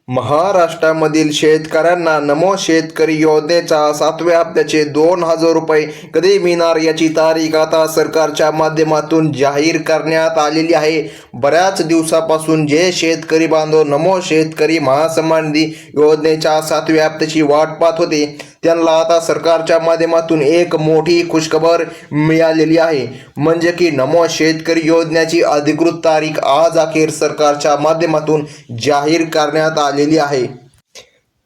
महाराष्ट्रामधील शेतकऱ्यांना नमो शेतकरी योजनेचा 7व्या हप्त्याचे 2,000 रुपये कधी मिळणार याची तारीख आता सरकारच्या माध्यमातून जाहीर करण्यात आलेली आहे। बऱ्याच दिवसापासून जे शेतकरी बांधव नमो शेतकरी महासन्मान निधी योजनेच्या 7व्या हप्त्याची वाट पाहत होते त्यांना आता सरकारच्या माध्यमातून एक मोठी खुशखबर मिळालेली आहे। म्हणजे की नमो शेतकरी योजनेची अधिकृत तारीख आज अखेर सरकारच्या माध्यमातून जाहीर करण्यात आलेली आहे।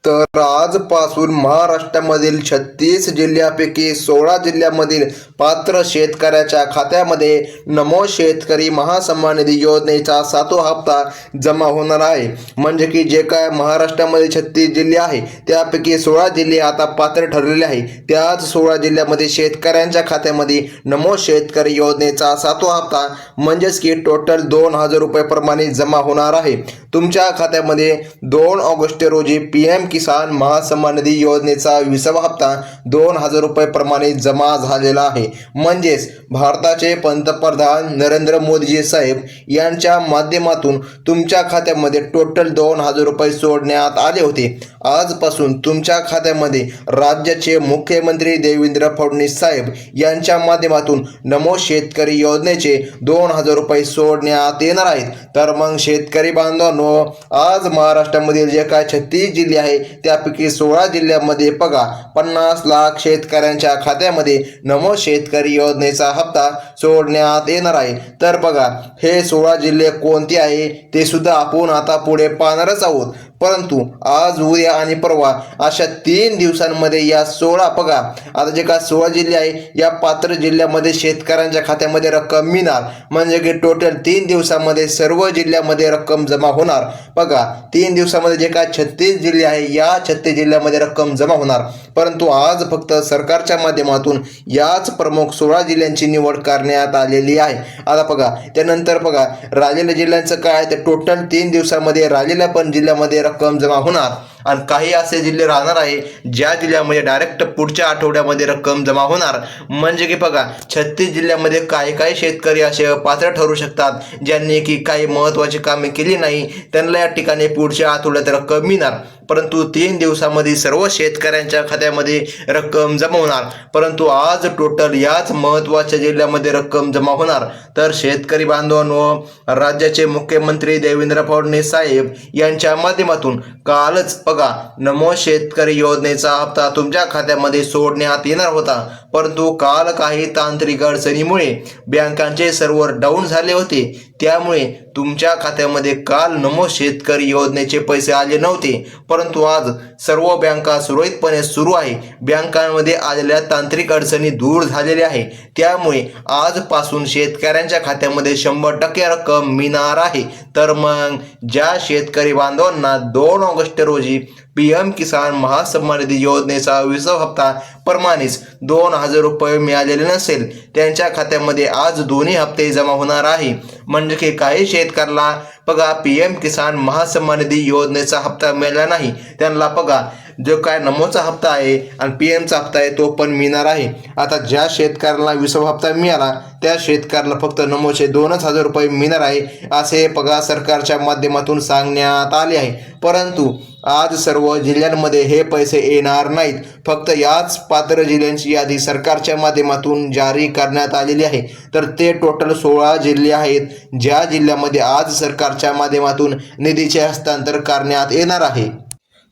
तर आजपासून महाराष्ट्रामधील 36 जिल्ह्यापैकी 16 जिल्ह्यामधील पात्र शेतकऱ्याच्या खात्यामध्ये नमो शेतकरी महासन्मान निधी योजनेचा 7वा हप्ता जमा होणार आहे। म्हणजे की जे काय महाराष्ट्रामध्ये 36 जिल्हे आहे त्यापैकी 16 जिल्हे आता पात्र ठरलेले आहे। त्याच 16 जिल्ह्यामध्ये शेतकऱ्यांच्या खात्यामध्ये नमो शेतकरी योजनेचा 7वा हप्ता म्हणजेच की टोटल 2,000 रुपये प्रमाणे जमा होणार आहे। तुमच्या खात्यामध्ये 2 ऑगस्ट रोजी PM किसान महासन्मान निधी योजनेचा 20वा हप्ता 2,000 रुपये प्रमाणे जमा झालेला आहे। म्हणजेच भारताचे पंतप्रधान नरेंद्र मोदीजी साहेब यांच्या माध्यमातून तुमच्या खात्यामध्ये टोटल 2,000 रुपये सोडण्यात आले होते। आजपासून तुमच्या खात्यामध्ये राज्याचे मुख्यमंत्री देवेंद्र फडणवीस साहेब यांच्या माध्यमातून नमो शेतकरी योजनेचे 2,000 रुपये सोडण्यात येणार आहेत। तर मग शेतकरी बांधवांनो, आज महाराष्ट्रामधील जे काय 36 जिल्हे आहे त्यापैकी 16 जिल्ह्यामध्ये बघा 50 लाख शेतकऱ्यांच्या खात्यामध्ये नमो शेतकरी योजनेचा हप्ता सोडण्यात येणार आहे। तर बघा हे 16 जिल्हे कोणते आहे ते सुद्धा आपण आता पुढे पाहणारच आहोत। परंतु आज उद्या आणि परवा अशा 3 दिवसांमध्ये या 16 बघा आता जे काय 16 जिल्हे आहे या पात्र जिल्ह्यामध्ये शेतकऱ्यांच्या खात्यामध्ये रक्कम मिळणार। म्हणजे की टोटल 3 दिवसामध्ये सर्व जिल्ह्यामध्ये रक्कम जमा होणार। बघा 3 दिवसामध्ये जे काय 36 जिल्हे आहे या 36 जिल्ह्यामध्ये रक्कम जमा होणार। परंतु आज फक्त सरकारच्या माध्यमातून याच प्रमुख 16 जिल्ह्यांची निवड करण्यात आलेली आहे। आता बघा त्यानंतर बघा राहिलेल्या जिल्ह्यांचं काय तर टोटल 3 दिवसामध्ये राहिलेल्या पण जिल्ह्यामध्ये रक्कम जमा होणार आणि काही असे जिल्हे राहणार आहे ज्या जिल्ह्यामध्ये डायरेक्ट पुढच्या आठवड्यामध्ये रक्कम जमा होणार। म्हणजे की बघा 36 जिल्ह्यामध्ये काही शेतकरी असे पात्र ठरू शकतात ज्यांनी की काही महत्त्वाची कामे केली नाही त्यांना या ठिकाणी पुढच्या आठवड्यात रक्कम मिळणार। परंतु 3 दिवसामध्ये सर्व शेतकऱ्यांच्या खात्यामध्ये रक्कम जमा होणार। परंतु आज टोटल याच महत्त्वाच्या जिल्ह्यामध्ये रक्कम जमा होणार। तर शेतकरी बांधवांनो, राज्याचे मुख्यमंत्री देवेंद्र फडणवीस साहेब यांच्या माध्यमातून कालच बघा नमो शेतकरी योजनेचा हप्ता तुमच्या खात्यामध्ये सोडण्यात येणार होता। परंतु काल काही तांत्रिक अडचणीमुळे बँकांचे सर्व्हर डाऊन झाले होते, त्यामुळे तुमच्या खात्यामध्ये काल नमो शेतकरी योजनेचे पैसे आले नव्हते। परंतु आज सर्व बँका सुरळीतपणे सुरू आहे। बँकांमध्ये आलेल्या तांत्रिक अडचणी दूर झालेल्या आहे, त्यामुळे आजपासून शेतकऱ्यांच्या खात्यामध्ये 100% रक्कम मिळणार आहे। तर मग ज्या शेतकरी बांधवांना 2 ऑगस्ट रोजी PM किसान महासन्मान निधी योजनेचा 20वा हप्ता प्रमाणेच 2,000 रुपये मिळालेले नसेल त्यांच्या खात्यामध्ये आज दोन्ही हप्ते जमा होणार आहे। म्हणजे की काही शेतकऱ्याला बघा PM किसान महासन्मान निधी योजनेचा हप्ता मिळाला नाही त्यांना बघा जो काय नमोचा हप्ता आहे आणि PMचा हप्ता आहे तो पण मिळणार आहे। आता ज्या शेतकऱ्याला 20वा हप्ता मिळाला त्या शेतकऱ्याला फक्त नमोचे 2,000 रुपये मिळणार आहे असे बघा सरकारच्या माध्यमातून सांगण्यात आले आहे। परंतु आज सर्व जिल्ह्यांमध्ये हे पैसे येणार नाहीत, फक्त याच पात्र जिल्ह्यांची यादी सरकारच्या माध्यमातून जारी करण्यात आलेली आहे। तर ते टोटल 16 जिल्हे आहेत ज्या जिल्ह्यामध्ये आज सरकारच्या माध्यमातून निधीचे हस्तांतर करण्यात येणार आहे।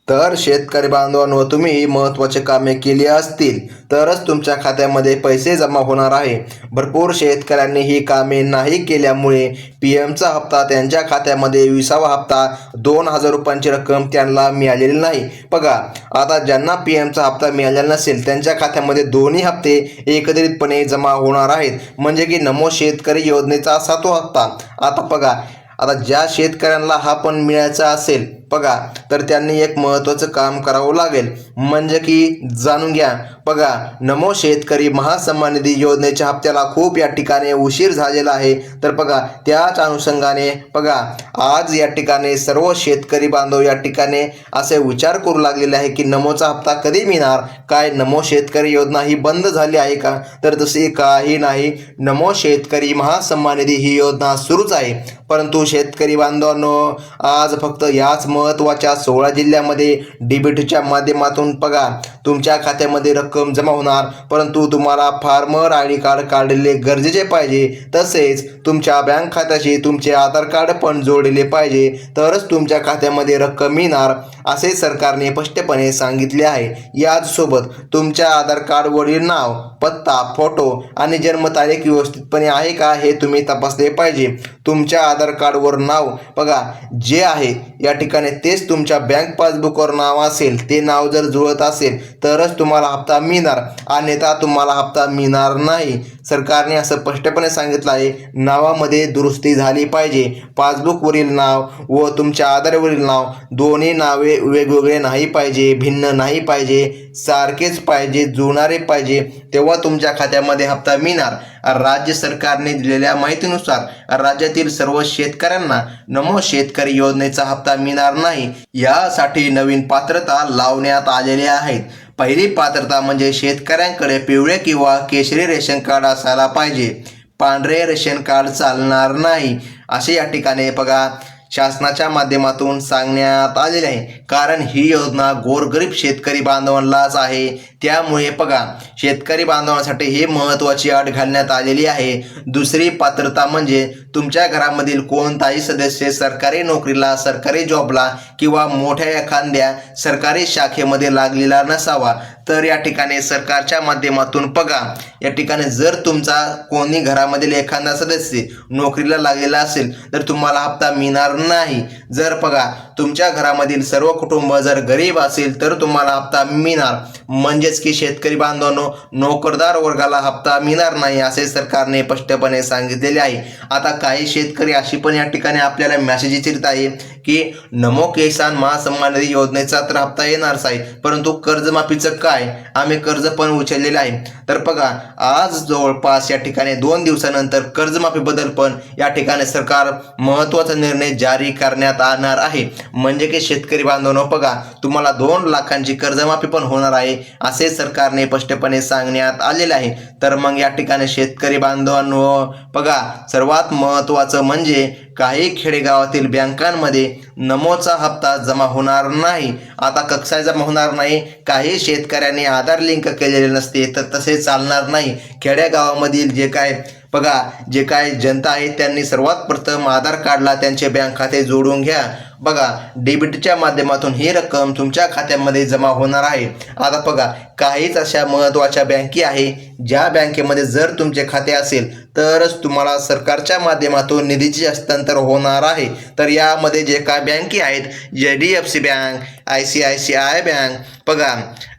तर शेतकरी बांधवांनो, तुम्ही महत्त्वाचे कामे केली असतील तरच तुमच्या खात्यामध्ये पैसे जमा होणार आहे। भरपूर शेतकऱ्यांनी ही कामे नाही केल्यामुळे PMचा हप्ता त्यांच्या खात्यामध्ये 20वा हप्ता 2,000 रुपयांची रक्कम त्यांना मिळालेली नाही। बघा आता ज्यांना PMचा हप्ता मिळालेला नसेल त्यांच्या खात्यामध्ये दोन्ही हप्ते एकत्रितपणे जमा होणार आहेत। म्हणजे की नमो शेतकरी योजनेचा 7वा हप्ता आता बघा आता ज्या शेतकऱ्यांना हा पण मिळायचा असेल बघा तर त्यांनी एक महत्त्वाचं काम करावं लागेल। म्हणजे की जाणून घ्या बघा नमो शेतकरी महासन्मान निधी योजनेच्या हप्त्याला खूप या ठिकाणी उशीर झालेला आहे। तर बघा त्याच अनुषंगाने बघा आज या ठिकाणी सर्व शेतकरी बांधव या ठिकाणी असे विचार करू लागलेले आहे की नमोचा हप्ता कधी मिळणार, काय नमो शेतकरी योजना ही बंद झाली आहे का? तर तसे काही नाही, नमो शेतकरी महासन्मान निधी ही योजना सुरूच आहे। परंतु शेतकरी बांधवांनो आज फक्त याच महत्त्वाच्या 16 जिल्ह्यामध्ये डीबीटीच्या माध्यमातून बघा तुमच्या खात्यामध्ये रक्कम जमा होणार, परंतु तुम्हाला फार्मर ID कार्ड काढलेले गरजेचे पाहिजे, तसेच तुमच्या बँक खात्याशी तुमचे आधार कार्ड पण जोडलेले पाहिजे, तरच तुमच्या खात्यामध्ये रक्कम मिळणार असे सरकारने स्पष्टपणे सांगितले आहे। याचसोबत तुमच्या आधार कार्डवरील नाव, पत्ता, फोटो आणि जन्मतारीख व्यवस्थितपणे आहे का हे तुम्ही तपासले पाहिजे। तुमच्या आधार कार्डवर नाव बघा जे आहे या ठिकाणी तेच तुमच्या बँक पासबुकवर नाव असेल, ते नाव जर जुळत असेल तरच तुम्हाला हप्ता मिळणार, अन्यथा तुम्हाला हप्ता मिळणार नाही। सरकारने असं स्पष्टपणे सांगितलं आहे, नावामध्ये दुरुस्ती झाली पाहिजे। पासबुकवरील नाव व तुमच्या आधारवरील नाव दोन्ही नावे वेगवेगळे नाही पाहिजे, भिन्न नाही पाहिजे, सारखेच पाहिजे, जुळणारे पाहिजे, तेव्हा तुमच्या खात्यामध्ये हप्ता मिळणार। राज्य सरकारने दिलेल्या माहितीनुसार राज्यातील सर्व शेतकऱ्यांना नमो शेतकरी योजनेचा हप्ता मिळणार नाही, यासाठी नवीन पात्रता लावण्यात आलेल्या आहेत। पहिली पात्रता म्हणजे शेतकऱ्यांकडे पिवळे किंवा केशरी रेशन कार्ड असायला पाहिजे, पांढरे रेशन कार्ड चालणार नाही असे या ठिकाणी बघा शासनाच्या माध्यमातून सांगण्यात आलेले आहे। कारण ही योजना गोरगरीब शेतकरी बांधवांनाच आहे, त्यामुळे बघा शेतकरी बांधवांसाठी हे महत्त्वाची अट घालण्यात आलेली आहे। दुसरी पात्रता म्हणजे तुमच्या घरामधील कोणताही सदस्य सरकारी नोकरीला, सरकारी जॉबला किंवा मोठ्या एखाद्या सरकारी शाखेमध्ये लागलेला नसावा। तर या ठिकाणी सरकारच्या माध्यमातून बघा या ठिकाणी जर तुमचा कोणी घरामधील एखादा सदस्य नोकरीला लागलेला असेल तर तुम्हाला हप्ता मिळणार नाही। जर बघा तुमच्या घरामधील सर्व कुटुंब जर गरीब असेल तर तुम्हाला हप्ता मिळणार, म्हणजेच की शेतकरी बांधवांनो नोकरदार वर्गाला हप्ता मिळणार नाही असे सरकारने स्पष्टपणे सांगितलेले आहे। आता काही शेतकरी अशी पण या ठिकाणी आपल्याला मेसेज येत आहे की नमो किसान महासन्मान निधी योजनेचा तर हप्ता येणारच आहे, परंतु कर्जमाफीचं काय, आम्ही कर्ज पण उचललेलं आहे। तर बघा आज जवळपास या ठिकाणी 2 दिवसानंतर कर्जमाफीबद्दल पण या ठिकाणी सरकार महत्त्वाचा निर्णय जारी करण्यात आणणार आहे, म्हणजे की शेतकरी बांधवांनो बघा तुम्हाला 2 लाखांची कर्जमाफी पण होणार आहे असे सरकारने स्पष्टपणे सांगण्यात आलेले आहे। तर मग या ठिकाणी शेतकरी बांधवांनो बघा सर्वात महत्त्वाचं म्हणजे काही खेडेगावातील बँकांमध्ये नमोचा हप्ता जमा होणार नाही। आता कसा जमा होणार नाही, काही शेतकऱ्यांनी आधार लिंक केलेले नसते तर तसे चालणार नाही। खेडेगावामधील जे काय जनता आहे त्यांनी सर्वात प्रथम आधार कार्डला त्यांचे बँक खाते जोडून घ्या। बघा डीबीटीच्या माध्यमातून ही रक्कम तुमच्या खात्यामध्ये जमा होणार आहे। आता बघा काहीच अशा महत्त्वाच्या बँके आहे ज्या बँकेमध्ये जर तुमचे खाते असेल तरच तुम्हाला सरकारच्या माध्यमातून निधीचे हस्तांतर होणार आहे। तर यामध्ये जे काय बँके आहेत HDFC बँक, ICICI बँक बघा,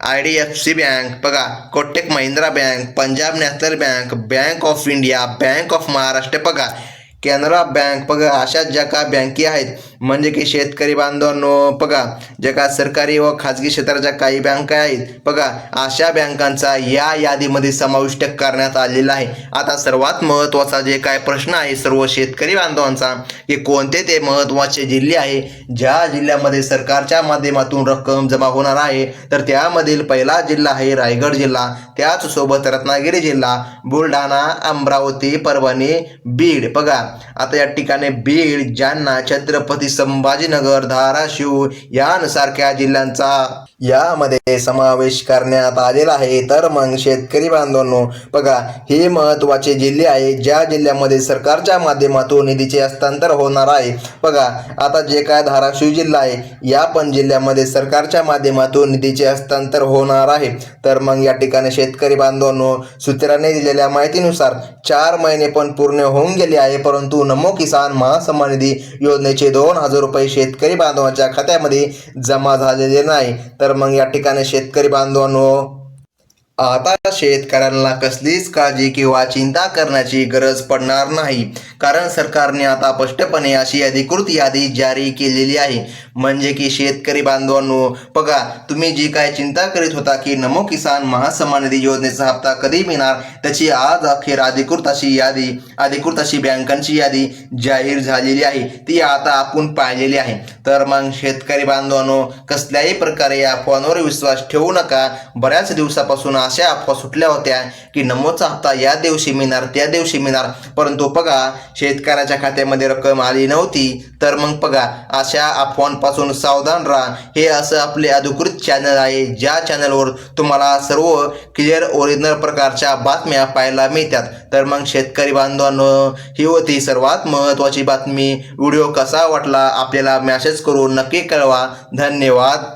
IDFC बँक बघा, Kotak Mahindra bank, Punjab national bank, bank of India, bank of Maharashtra बघा, कॅनरा बँक बघा, अशा ज्या काय बँके आहेत म्हणजे की शेतकरी बांधवांनो बघा ज्या काय सरकारी व खाजगी क्षेत्राच्या काही बँका आहेत बघा अशा बँकांचा या यादीमध्ये समाविष्ट करण्यात आलेला आहे। आता सर्वात महत्त्वाचा जे काय प्रश्न आहे सर्व शेतकरी बांधवांचा की कोणते ते महत्त्वाचे जिल्हे आहे ज्या जिल्ह्यामध्ये सरकारच्या माध्यमातून रक्कम जमा होणार आहे, तर त्यामधील पहिला जिल्हा आहे रायगड जिल्हा, त्याच सोबत रत्नागिरी जिल्हा, बुलढाणा, अमरावती, परभणी, बीड बघा। आता या ठिकाणी बीड, जालना, छत्रपती संभाजीनगर, धाराशिव यासारख्या जिल्ह्यांचा यामध्ये समावेश करण्यात आलेला आहे। तर मग शेतकरी बांधवांनो बघा हे महत्त्वाचे जिल्हे आहे ज्या जिल्ह्यामध्ये सरकारच्या माध्यमातून निधीचे हस्तांतर होणार आहे। बघा आता जे काय धाराशिव जिल्हा आहे या पण जिल्ह्यामध्ये सरकारच्या माध्यमातून निधीचे हस्तांतर होणार आहे। तर मग या ठिकाणी शेतकरी बांधवांनो सूत्रांनी दिलेल्या माहितीनुसार 4 महिने पण पूर्ण होऊन गेले आहे, परंतु नमो किसान महासन्मान निधी योजनेचे 2000 रुपये शेतकरी बांधवांच्या खात्यामध्ये जमा झालेले नाही। तर मग या ठिकाणी शेतकरी बांधवांनो आता शेतकऱ्यांना कसलीच काळजी किंवा चिंता करण्याची गरज पडणार नाही, कारण सरकारने आता स्पष्टपणे अशी अधिकृत यादी जारी केलेली आहे. म्हणजे की शेतकरी बांधवांनो, बघा, तुम्ही जी काय चिंता करीत होता की नमो किसान महासन्मान निधी योजनेचा हप्ता कधी मिळणार, त्याची आज अखेर अधिकृत अशी बँकांची यादी जाहीर झालेली आहे. ती आता आपण पाहिलेली आहे. तर मग शेतकरी बांधवांनो, कसल्याही प्रकारे या अफवांवर विश्वास ठेवू नका. बऱ्याच दिवसापासून अशा अफवा सुटल्या होत्या की नमोचा हप्ता या दिवशी मिळणार, त्या दिवशी मिळणार, परंतु बघा शेतकऱ्याच्या खात्यामध्ये रक्कम आली नव्हती. तर मग बघा, अशा अफवांपासून सावधान राहा. हे असं आपले अधिकृत चॅनल आहे, ज्या चॅनलवर तुम्हाला सर्व क्लिअर ओरिजिनल प्रकारच्या बातम्या पाहायला मिळतात. तर मग शेतकरी बांधवांनो, ही होती सर्वात महत्त्वाची बातमी. व्हिडिओ कसा वाटला आपल्याला मेसेज करून नक्की कळवा. धन्यवाद.